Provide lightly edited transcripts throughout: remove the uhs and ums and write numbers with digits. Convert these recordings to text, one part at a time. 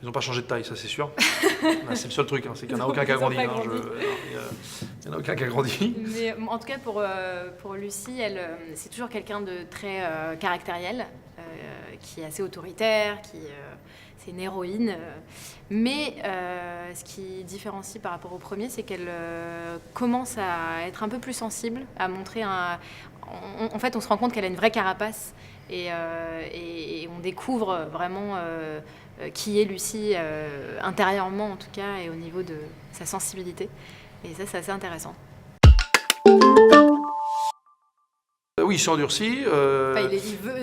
Ils n'ont pas changé de taille, ça c'est sûr. C'est le seul truc, c'est qu'il n'y en a aucun qui a grandi. Il n'y en a aucun qui a grandi. Mais en tout cas, pour Lucie, c'est toujours quelqu'un de très caractériel, qui est assez autoritaire, c'est une héroïne. Mais ce qui différencie par rapport au premier, c'est qu'elle commence à être un peu plus sensible, à montrer en fait, on se rend compte qu'elle a une vraie carapace et on découvre vraiment qui est Lucie intérieurement, en tout cas, et au niveau de sa sensibilité. Et ça, c'est assez intéressant. Oui, il s'endurcit.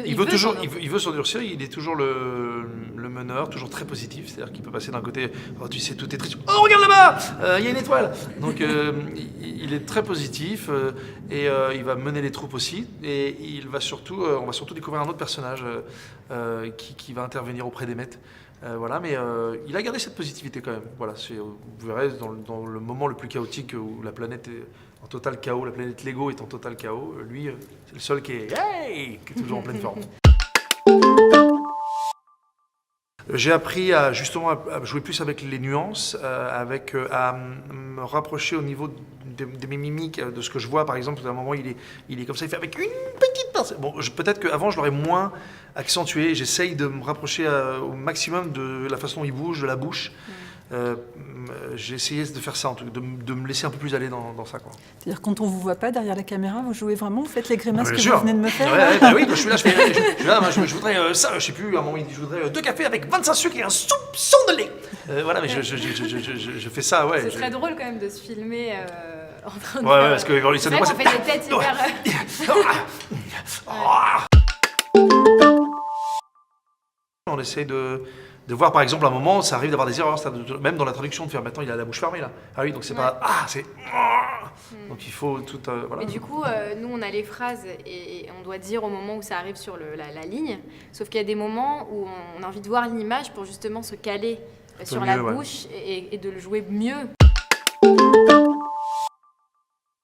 Il veut s'endurcir. Il est toujours le meneur, toujours très positif. C'est-à-dire qu'il peut passer d'un côté, oh, tu sais, tout est triste. Oh, regarde là-bas, il y a une étoile. Donc, il est très positif et il va mener les troupes aussi. Et on va surtout découvrir un autre personnage qui va intervenir auprès d'Emmet. Voilà, mais il a gardé cette positivité quand même. Voilà, vous verrez, dans le moment le plus chaotique où la planète est en total chaos, la planète Lego est en total chaos, lui, c'est le seul qui est toujours en pleine forme. J'ai appris à jouer plus avec les nuances, à me rapprocher au niveau de mes mimiques, de ce que je vois. Par exemple, à un moment, il est comme ça, il fait avec une petite pince. Bon, peut-être qu'avant, je l'aurais moins accentué. J'essaye de me rapprocher au maximum de la façon dont il bouge, de la bouche. J'ai essayé de faire ça, en tout cas, de me laisser un peu plus aller dans ça, quoi. C'est-à-dire quand on ne vous voit pas derrière la caméra, vous jouez vraiment, vous faites les grimaces que vous venez de me faire. Oui, je suis là, je voudrais ça, je sais plus, à un moment il dit je voudrais 2 cafés avec 25 sucres et un soupçon de lait. Voilà, mais je fais ça, ouais. C'est très drôle quand même de se filmer en train de faire... Ouais, parce que c'est vrai qu'on fait des têtes hyper... On essaie de voir, par exemple, à un moment, ça arrive d'avoir des erreurs, même dans la traduction, de faire maintenant il a la bouche fermée là. Ah oui, donc c'est pas c'est. Donc il faut tout. Voilà. Et du coup, nous on a les phrases et on doit dire au moment où ça arrive sur la ligne. Sauf qu'il y a des moments où on a envie de voir l'image pour justement se caler sur la bouche et de le jouer mieux.